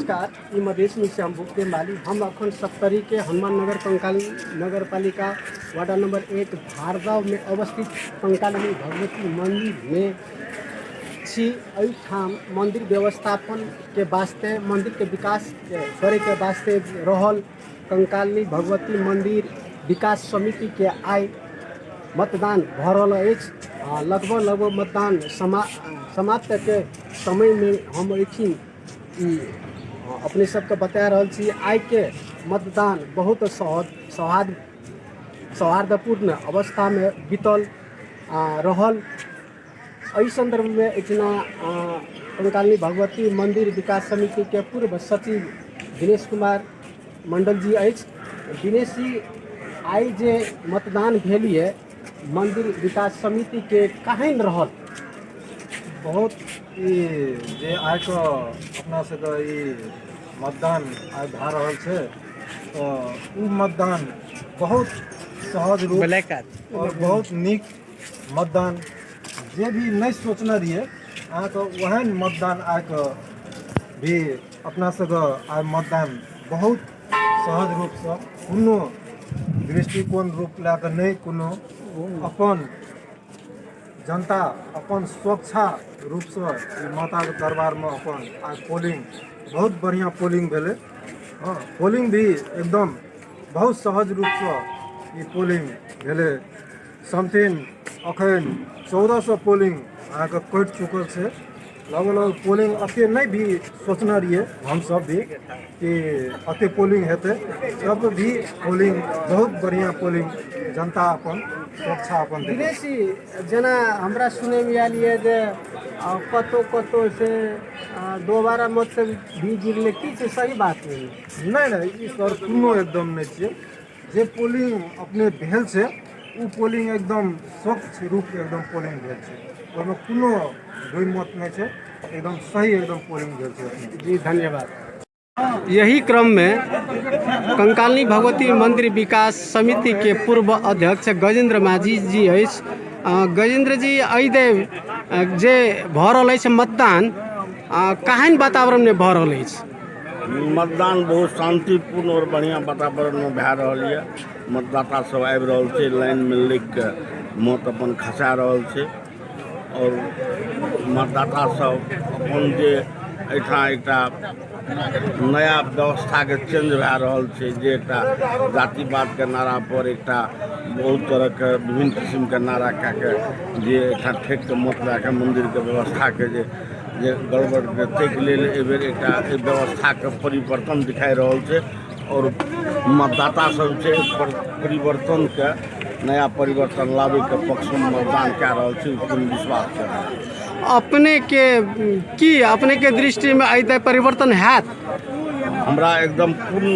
नमस्कार, ई मधेश में से हम भूखते माली। हम अखन सप्तरी के हनुमान नगर कंकाली नगर पालिका वार्ड नंबर 1 भारदाव में अवस्थित कंकाली भगवती मंदिर में छी। एठाम मंदिर व्यवस्थापन के वास्ते, मंदिर के विकास करे के वास्ते रहल कंकाली भगवती मंदिर विकास समिति के आय मतदान भरल अछि। लगभग मतदान समाप्त के समय में हम एखिन अपने सबके बता रहल छी। आइ के मतदान बहुत सौहार्दपूर्ण अवस्था में बीतल रहल। एहि संदर्भ में एहिठिना कंकाली भगवती मंदिर विकास समिति के पूर्व सचिव दिनेश कुमार मंडल जी अछि। दिनेश जी, आइ जे मतदान भेलिए मंदिर विकास समिति के केहन रहल? बहुत जे आइ के अपना सबके ई मतदान आइ भए रहल छै, तो उ मतदान बहुत सहज रूप और बहुत नीक मतदान, जे भी नहीं सोचने रहिए अहाँके ओहन मतदान आइ के भी अपना सबके आइ मतदान बहुत सहज रूप से कोनो दृष्टिकोण रूप लए कऽ नहीं, कोनो अपन जनता अपन स्वच्छा रूप से माता के दरबार में अपन आज पोलिंग बहुत बढ़िया पोलिंग भेले। हाँ, पोलिंग भी एकदम बहुत सहज रूप से ये पोलिंग भेले। समथिंग अखन 1400 पोलिंग अहाँके कटि चुकल छै। लगभग पोलिंग अते नहीं भी सोचने रहिए हम सब भी कि अते पोलिंग हेतै, तब भी पोलिंग बहुत बढ़िया पोलिंग, जनता अपन सुरक्षा अपन। दिनेश जी, जेना हमरा सुने में आयल है जे कतो से दोबारा मत से भी गिरले, की छै सही बात नहीं? नहीं ई सर कोनो एकदम नहीं छै। जे पोलिंग अपने भेल छै उ पोलिंग एकदम स्वच्छ रूप एकदम पोलिंग भेल छै, ओहिमे कोनो दुई मत नहीं छै, एकदम सही एकदम पोलिंग भेल छै। जी धन्यवाद। यही क्रम में कंकाली भगवती मंदिर विकास समिति के पूर्व अध्यक्ष गजेंद्र माझी जी अछि। गजेंद्र जी, एहि जे भऽ रहल अछि मतदान, केहन वातावरण में भऽ रहल अछि? मतदान बहुत शांतिपूर्ण और बढ़िया वातावरण में भए रहल है। मतदाता सब आबि रहल छै, लाइन में लग के मत अपन खसा रहल छै और मतदाता सब अपन जे एहिठाम एकटा नया व्यवस्था के चेंज भए रहल छै, जे एकटा जातिवाद के नारा पर एकटा बहुत तरह के विभिन्न किस्म के नारा कए के जे एकटा ठेक के मत लए के मंदिर के व्यवस्था के जे गड़बड़ ताहि लेल एहि बेर एकटा व्यवस्था के परिवर्तन दिखाई रहल छै और मतदाता सब छै परिवर्तन के नया परिवर्तन लाबे के पक्ष में मतदान कए रहल छै। पूर्ण विश्वास छै। अपने के दृष्टि में एहि परिवर्तन हैत? हमरा एकदम पूर्ण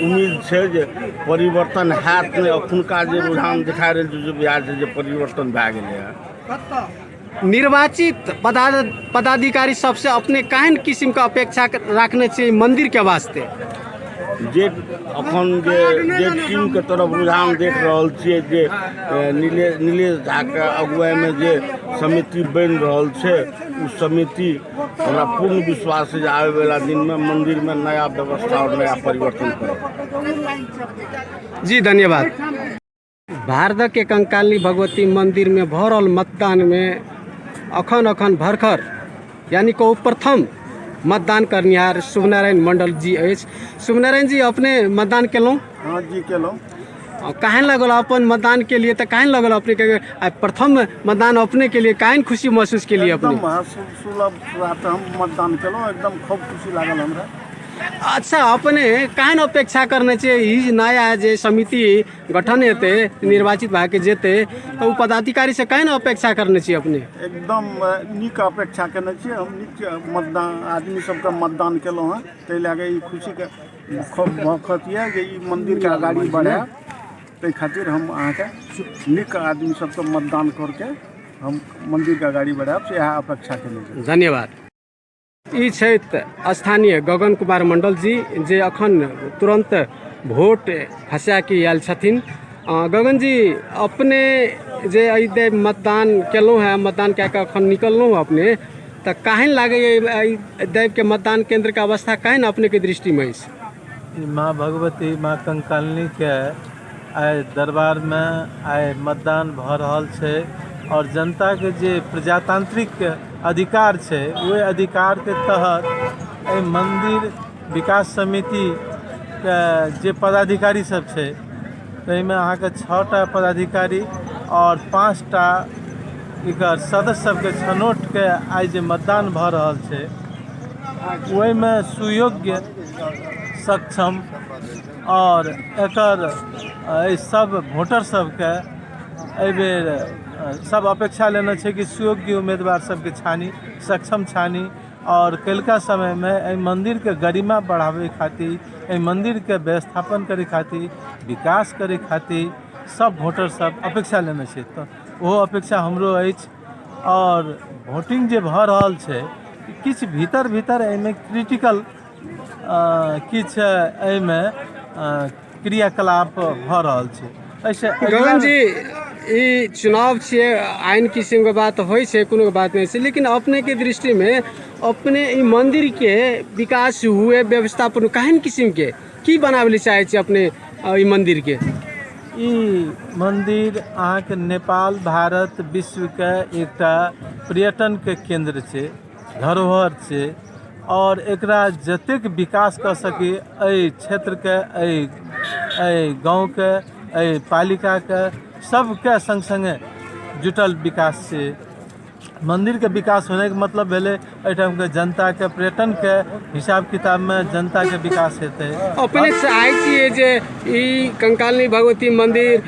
उम्मीद छै जे परिवर्तन हैत। नहीं अखुनका जे रुझान दिखा रहल छै, जे बिहार से जे परिवर्तन भए गेलै है। निर्वाचित पदाधिकारी सबसे अपने केहन किस्म के अपेक्षा रखने चाहिए मंदिर के वास्ते? जे अखन जे टीम के तरफ रुझान देख रहल छियै, जे नीलेश झा के अगुवाई में जे समिति बन रहल छै, उस समिति हमरा पूर्ण विश्वास है जे आने वाला दिन में मंदिर में नया व्यवस्था और नया परिवर्तन करे। जी धन्यवाद। भारदा के कंकाली भगवती मंदिर में भरल मतदान में अखन भरखर यानी को प्रथम मतदान करनिहार शुभनारायण मंडल जी अछि। शुभनारायण जी, अपने मतदान केलहुँ? हाँ जी, केलहुँ। केहन लगल अपन मतदान के लिए? तो केहन लगल अपने के प्रथम मतदान अपने के लिए? केहन खुशी महसूस के लिए अपने? हम मतदान केलहुँ, एकदम खूब खुशी लागल हमरा। अच्छा, अपने केहन अपेक्षा करने चाहिए? ई नया जे समिति गठन हेतै, निर्वाचित भए के जेतै, तो पदाधिकारी से केहन अपेक्षा करने चाहिए अपने? एकदम नीक अपेक्षा करने छियै हम। नीक मतदान आदमी सबके मतदान केलहुँ हैं, ताहि लए कऽ ई खुशी के खूब मौखत यऽ जे ई मंदिर के आगाड़ी बढ़े। ताहि खातिर हम अहाँके नीक आदमी सबके मतदान करके हम मंदिर के आगाड़ी बढ़ायब, से इएह अपेक्षा केने छी। धन्यवाद। ई छथि स्थानीय गगन कुमार मंडल जी, जे अखन तुरंत वोट खसा के आयल छथिन। गगन जी, अपने जे मतदान केलहुँ है, मतदान कए के अखन निकललहुँ अपने, तो कहन लागे दैव के मतदान केंद्र का अवस्था कहन अपने के दृष्टि में माँ भगवती माँ कंकालनी के आइ दरबार में आइ मतदान भ रहल छै और जनता के जे प्रजातांत्रिक अधिकार छै ओहि अधिकार के तहत एहि मंदिर विकास समिति के जे पदाधिकारी सब छै ताहिमे अहाँके 6टा पदाधिकारी और 5टा एकर सदस्य सबके छनौट के आइ जे मतदान भ रहल छै ओहिमे सुयोग्य सक्षम और एकर सब वोटर सबके एहि बेर सब अपेक्षा लेना छै कि सुयोग्य उम्मीदवार सबके छानी सक्षम छानी और कल्का समय में एहि मंदिर के गरिमा बढ़ावे खातिर एहि मंदिर के व्यवस्थापन करे खातिर विकास करे खातिर सब वोटर सब अपेक्षा लेना छै। तो वो अपेक्षा हमरो अछि और वोटिंग जे भ रहल छै किछु भीतर भीतर एहिमे क्रिटिकल किछु एहिमे क्रियाकलाप भ रहल छै। ऐसे गगन जी ई चुनाव छे आइन किस्म के बात होइ छै कोनो के बात नहीं छै, लेकिन अपने के दृष्टि में अपने ई मंदिर के विकास हुए व्यवस्थापन कहन किस्म के की बनावे चाहे छी अपने ई मंदिर के? ई मंदिर अहाँके नेपाल भारत विश्व के एकटा पर्यटन के केंद्र छै, धरोहर छै और एकरा जतेक विकास कर सके एहि क्षेत्र के एहि गाँव के एहि पालिका के सबके संग संगे जुटल विकास छै। मंदिर के विकास होने के मतलब भेले एहिठाम के जनता के पर्यटन के हिसाब किताब में जनता के विकास हेतै। अपने चाहे छियै जे ई कंकालनी भगवती मंदिर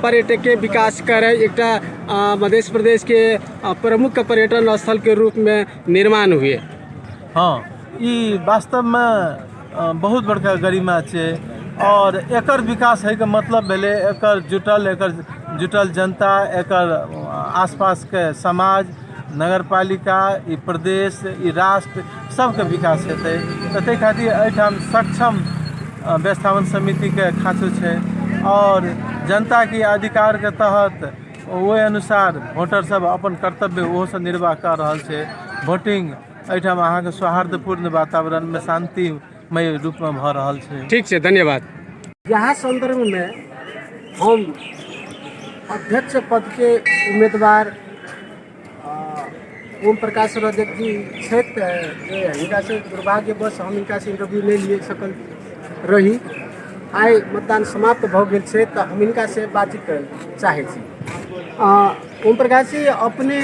पर्यटक के विकास करे एकटा मध्य प्रदेश के प्रमुख पर्यटन स्थल के रूप में निर्माण हुए। हाँ, ई वास्तव में बहुत बड़का गरिमा छै और एकर विकास है के मतलब भेले एकर जुटल जनता एकर आसपास के समाज नगर पालिका ई प्रदेश ई राष्ट्र सबके विकास हेतै। ताहि खातिर एहिठाम सक्षम व्यवस्थापन समिति के खाँचो छै और जनता के अधिकार के तहत ओहि अनुसार वोटर सब अपन कर्तव्य ओहो से निर्वाह कर रहल छै। वोटिंग एहिठाम अहाँके सौहार्दपूर्ण वातावरण में शांतिमय रूप में भ रहल छै। ठीक है, धन्यवाद। यहाँ संदर्भ में हम अध्यक्ष पद के उम्मीदवार ओम प्रकाश रजक जी क्षेत्र हिनका से दुर्भाग्यवश हम इनका से इंटरव्यू नहीं लिए सकल रही। आइ मतदान समाप्त भ गेल छै तो हम इनका से बातचीत कर चाहे छी। ओम प्रकाश जी अपने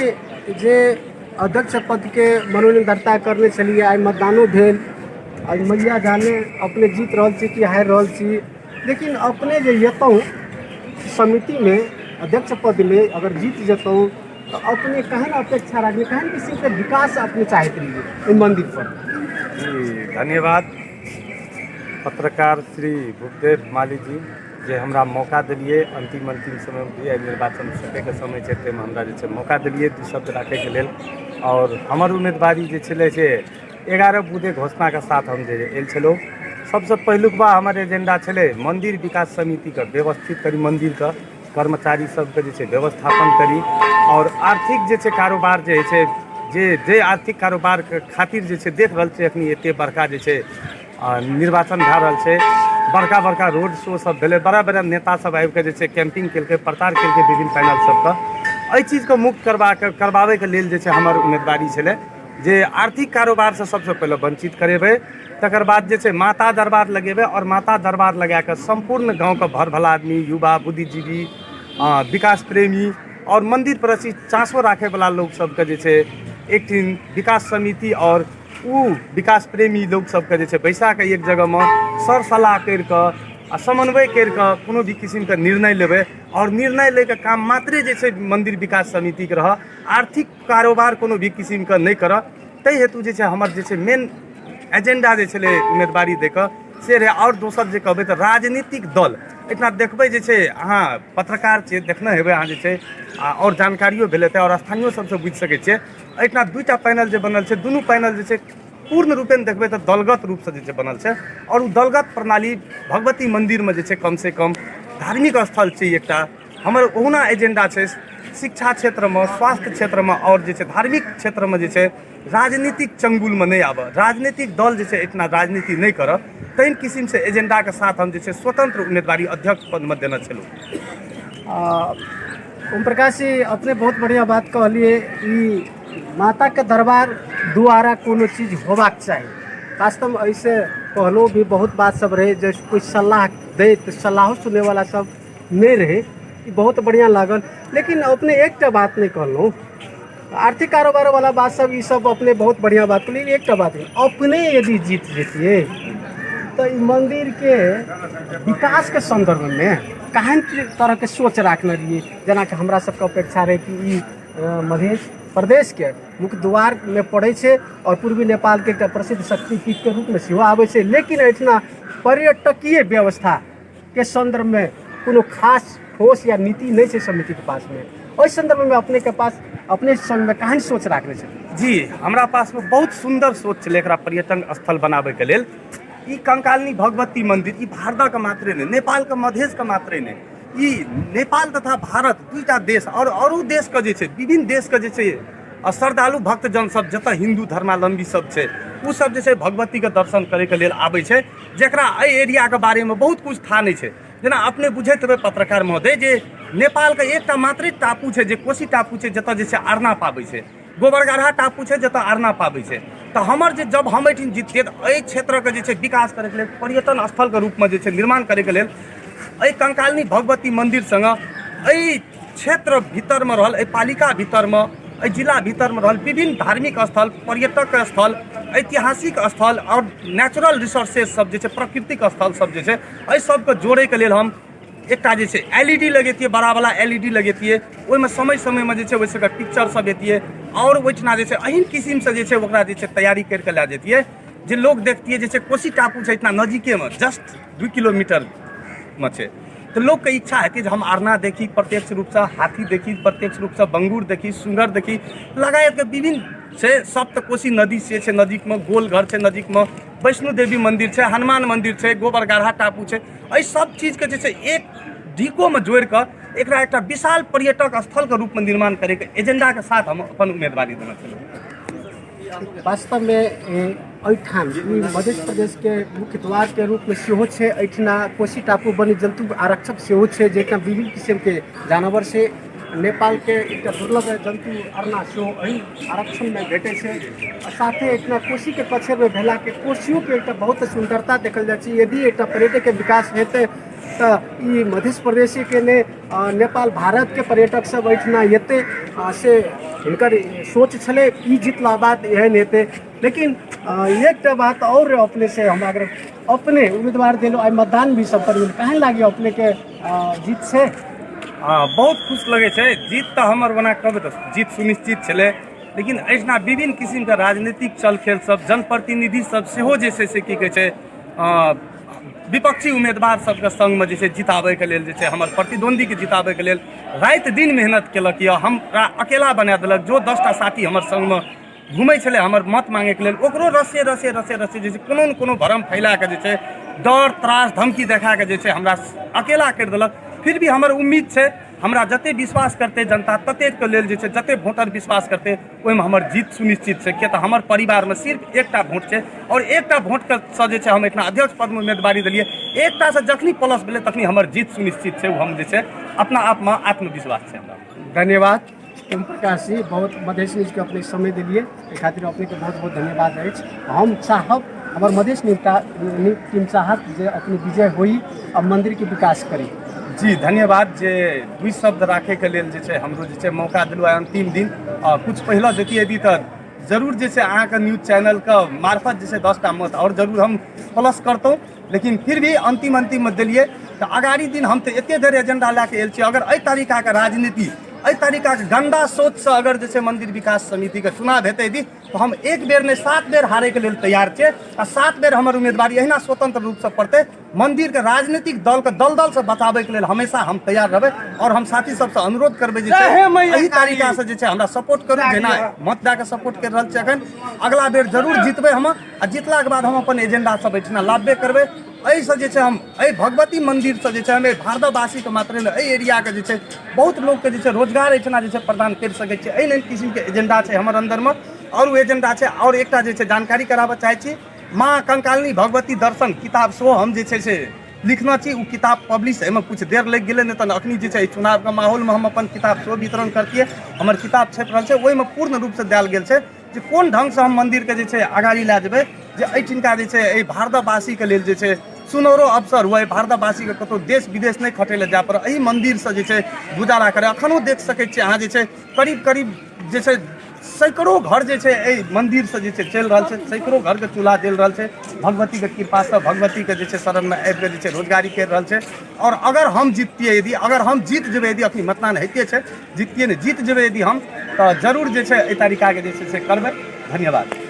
जे अध्यक्ष पद के मनोनयन दर्ता करने चलिए आइ मतदानो भेल आज मैया जाने अपने जीत रहल छी कि हारि रहल छी, लेकिन अपने जे जेतौं समिति में अध्यक्ष पद में अगर जीत जेतौं तो अपने कहन अपेक्षा रखिए कहन किसी के विकास अपने चाहते रहिए मंदिर पर? जी धन्यवाद पत्रकार श्री भूपदेव माली जी जे हमरा मौका दिलिए अंतिम समय में निर्वाचन सटे के समय छै ताहिमे हमरा जे छै मौका दिलिए दू शब्द राखे के लेल और हमर उम्मीदवारी जे छलै से 11 बूथे घोषणा के साथ हम जे आयल छलहुँ। सबसे पहिलुकबा हमर एजेंडा छलै मंदिर विकास समिति का व्यवस्थित करी, मंदिर का कर्मचारी सबके जे छै व्यवस्थापन करी और आर्थिक जे छै कारोबार जे छै जे आर्थिक कारोबार के खातिर जे छै देख रहल छै अखनी एते बड़का जे छै निर्वाचन भए रहल छै, बड़का रोड शो सब भेलै, बड़ा नेता सब आबि के जे छै कैंपिंग केलकै, प्रचार केलकै विभिन्न पैनल सबके। एहि चीजके मुक्त करबाबै के लेल जे छै हमर उम्मीदवारी छलै जे आर्थिक कारोबार से सबसे पहले वंचित करेबै, तकर बाद जे छै माता दरबार लगेबै और माता दरबार लगा के संपूर्ण गाँव के भर भला आदमी, युवा, बुद्धिजीवी, विकास प्रेमी और मंदिर प्रति चासो राखे वाला लोग सबके जे छै एक दिन विकास समिति और उ विकास प्रेमी लोग सबके जे छै बैसा के एक जगह में सर सलाह कर के समन्वय कर के कोनो भी किस्म के निर्णय लेबै और निर्णय लेके काम मात्रे जे छै मंदिर विकास समिति के रह, आर्थिक कारोबार कोनो भी किस्म के नहीं कर। ताहि हेतु जे छै हमर जे छै मेन एजेंडा जे छलै उम्मीदवारी दे के से रहे। और दोसर जे कहबै तऽ राजनीतिक दल इतना देखबै जे छै अहाँ पत्रकार छियै देखने हेबै अहाँ जे छै और जानकारियो भेल हेतै और स्थानीय सबसे बुझि सकै छियै एहिठिना 2टा पैनल जे बनल छै दुनू पैनल जे छै पूर्ण रूपेण देखबै तऽ दलगत रूप से जे छै बनल छै और उ दलगत प्रणाली भगवती मंदिर में जे छै कम से कम धार्मिक स्थल छै एकटा हमर ओहुना एजेंडा छै शिक्षा क्षेत्र में, स्वास्थ्य क्षेत्र में और जे छै धार्मिक क्षेत्र में जे छै राजनीतिक चंगुल में नहीं आबे, राजनीतिक दल जे छै इतना राजनीति नहीं कर, तेहन किस्म से एजेंडा के साथ हम जे छै स्वतंत्र उम्मीदवारी अध्यक्ष पद में देना छलू। ओम प्रकाश जी अपने बहुत बढ़िया बात कहलिए। ई माता के दरबार द्वारा कोनो चीज होबाक चाहिए। वास्तव में ऐसे पहलो भी बहुत बात सब रहे, जैसे कोई सलाह दे तो सलाह सुने वाला सब नहीं रहे, ई बहुत बढ़िया लागल। लेकिन अपने एक बात नहीं कहलूँ, आर्थिक कारोबार वाला बात सब ये सब अपने बहुत बढ़िया बात कहली। एक बात नहीं, अपने यदि जीत जेतिए तो ई मंदिर के विकास के संदर्भ में केहन तरह के सोच रखने रहिए। जना कि हमरा सबके अपेक्षा रहे कि ई मध्य प्रदेश के मुख्य द्वार में पड़े छे और पूर्वी नेपाल के एकटा प्रसिद्ध शक्तिपीठ के रूप में सेहो आवे छे। लेकिन एठना पर्यटकीय व्यवस्था के संदर्भ में कोनो खास ठोस या नीति नहीं है समिति के पास में। उस संदर्भ में अपने के पास अपने संग में कहानी सोच रखने छे? जी, हमरा पास में बहुत सुंदर सोच छलै एकरा पर्यटन स्थल बनाबे के लेल। ई कंकालिनी भगवती मंदिर ई भारत के मात्रे नहीं, नेपाल के मधेश के मात्रे नहीं, ई नेपाल तथा भारत दुईटा देश और देश के जे छै विभिन्न देश के जे छै श्रद्धालु भक्तजन सब जतऽ हिंदू धर्मावलंबी सब छै उ सब जे छै भगवती के दर्शन करे के लेल आबै छै, जेकरा एहि एरिया के बारे में बहुत कुछ था नहीं छै। जेना अपने बुझैत हेबै पत्रकार महोदय जे नेपाल के एकटा मात्र टापू छै जे कोशी टापू छै, जतऽ जे छै अरना पाबै छै, गोबरगाढ़ा टापू छै जतऽ अरना पाबै छै। तऽ हमर जे जब हम एठिन जीतिए तऽ एहि क्षेत्र के जे छै विकास करे के लेल पर्यटन स्थल के रूप में जे छै निर्माण करे के लेल एहि कंकालिनी भगवती मंदिर संग एहि क्षेत्र भीतर में रहल, एहि पालिका भीतर में, एहि जिला भीतर में रहल विभिन्न धार्मिक स्थल, पर्यटक स्थल, ऐतिहासिक स्थल और नेचुरल रिसोर्सेज सब जे छै प्राकृतिक स्थल सब जे छै एहि सबके जोड़े के लेल हम एकटा जे छै LED लगेतिए, बड़ा वाला LED लगेतिए, ओहिमे समय समय में जे छै ओहि सबके पिक्चर सब एतिए और ओहिठिना जे छै एहन किस्म से जे छै ओकरा जे छै तैयारी करके लए जेतिए जे लोग देखतिए जे छै कोशी टापू छै इतना नजदीके में, जस्ट 2 किलोमीटर में छै। तो लोग के इच्छा है कि हम अरना देखी प्रत्यक्ष रूप से, हाथी देखी प्रत्यक्ष रूप से, बंगूर देखी, सुंगर देखी, लगायत के विभिन्न छै। सप्तकोशी नदी से छै नजदीक में, गोलघर छै नजदीक में, वैष्णो देवी मंदिर छै, हनुमान मंदिर छै, गोबरगाढ़ा टापू छै, एहि सब चीज के जे छै एक ढीको में जोड़ कर एकरा एकटा विशाल पर्यटक स्थल के रूप में निर्माण करे के एजेंडा के साथ हम अपन उम्मीदवारी देना छलहुँ। वास्तव में एठाम मध्य प्रदेश के मुख्य द्वार के रूप में सेहो छै। एठना कोशी टापू वन्य जंतु आरक्षक सेहो छै, जेकरा विभिन्न किस्म के जानवर से नेपाल के एक दुर्लभ जंतु अरना सेहो एहि आरक्षण में भेटे छै। साथे एठना कोशी के पक्षर में भेला के कोशियों के एक बहुत सुंदरता देखल जाए छै। यदि एक पर्यटक के विकास हेतै तो ई मध्य प्रदेश के ने नेपाल भारत के पर्यटक सब एठना एते से हिनकर सोच छले ई जितला बात एहन हेतै। लेकिन एक बात और अपने से हम अगर अपने उम्मीदवार दिलो आई मतदान भी सब पर कहें लागे अपने के जीत से? बहुत खुश लगे छै। जीत तो हमर बना कब तो जीत सुनिश्चित छलै, लेकिन एहिना विभिन्न किस्म के राजनीतिक चलखेल सब, जनप्रतिनिधि सब सेहो जे छै से की कहै छै विपक्षी उम्मीदवार सबके संग में जे छै जिताबै के लेल जे छै हमर प्रतिद्वंदी के जिताबै के लेल रात दिन मेहनत केलक यऽ। हमरा अकेला बना देलक, जो 10टा साथी हमर संग में घूमै छलै हमर मत मांगे के लेल ओकरो रसे जे छै कोनो न कोनो भरम फैला के जे छै डर त्रास धमकी देखा के जे छै हमरा अकेला कर देलक। फिर भी हमर उम्मीद छै, हमरा जते विश्वास करते जनता तते के लेल जे छै जते वोटर विश्वास करते ओहिमे हमर जीत सुनिश्चित छै। किया तऽ हमर परिवार में सिर्फ एकटा वोट छै और एकटा वोट के से जे छै हम एतना अध्यक्ष पद में उम्मीदवारी दिलिए, एकटा से जखनी प्लस भेलै तखनी हमर जीत सुनिश्चित छै। हम जे छै अपना आप में आत्मविश्वास छै हमरा। धन्यवाद ओम प्रकाश जी, बहुत मधेश न्यूज के अपने समय दिलिए खातिर अपने के बहुत बहुत धन्यवाद अछि। हम चाहब हमार मधेश टीम चाहत जे अपने विजय होई और मंदिर के विकास करी। जी धन्यवाद। जे दुई शब्द राखे के लेल जे छै हमरो जे छै मौका दिलवा अंतिम दिन कुछ पहले देतिए यदि तो जरूर जे छै अहाँ के न्यूज चैनल के मार्फत जे छै 10टा मत और जरूर हम प्लस करतों, लेकिन फिर भी अंतिम में दिलिए तो आगाड़ी दिन हम तो एते देर एजेंडा लैके आयल छी। अगर एहि तरीका के राजनीति, एहि तरीका के गंदा सोच से अगर जे छै मंदिर विकास समिति के चुनाव हेतै यदि तो हम एक बेर नहीं 7 बेर हारे के लेल तैयार छे आ 7 बेर हमर उम्मीदवारी अहिना स्वतंत्र रूप से पड़ते। मंदिर के राजनीतिक दल के दलदल से बचावे के लेल हमेशा हम तैयार रहबै और हम साथी सबसे अनुरोध करबै जे छै एहि तरीका से जे छै हमरा सपोर्ट करू, जेना मत दए के सपोर्ट कर रहल छै। अखन अगला बेर जरूर जीतबै हम आ जीतला के बाद हम अपन एजेंडा सब एठना लाबे करबै एहिसँ जे छै हम एहि भगवती मन्दिरसँ जे छै हम भारतवासीके मात्र नहि एहि एरियाके जे छै बहुत लोकके जे छै रोजगार एहिठिना जे छै प्रदान करि सकै छै। एहि किसिमके एजेंडा छै हमर अन्दरमे। और ओ एजेंडा छै। और एकटा जे छै जानकारी कराबऽ चाहै छी, माँ कंकालिनी भगवती दर्शन किताब सेहो हम जे छै से लिखना छी। ओ किताब पब्लिश एहिमे कुछ देर लागि गेलै, नहि तऽ अखनी जे छै चुनावके माहौलमे हम अपन किताब सेहो वितरण करतियै। हमर किताब छपि रहल छै, ओहिमे पूर्ण रूपसँ देल गेल छै जे कोन ढङ्गसँ हम मन्दिरके जे छै आगाड़ी लए जेबै, जे एहिठिनका जे छै एहि भारतवासीके लेल जे छै सुनहरो अवसर हुए, भारतवासीके कतहु देश विदेश नहि खटै लए जाय पड़ै, एहि मन्दिरसँ जे छै गुजारा करे। एखनो देख सकै छियै अहाँ जे छै करीब करीब जे छै सैकड़ों घर जे छै एहि मन्दिरसँ जे छै चलि रहल छै, सैकड़ों घरके चूल्हा जल रहल छै। भगवतीके कृपासँ भगवतीके जे छै शरणमे आबि कऽ जे छै रोजगारी करि रहल छै। और अगर हम जीततियै, यदि अगर हम जीत जेबै, यदि अखनी मतदान होइते छै, जीततियै नहि जीत जेबै यदि हम, तऽ जरूर जे छै एहि तरीकाके जे छै से करबै। धन्यवाद।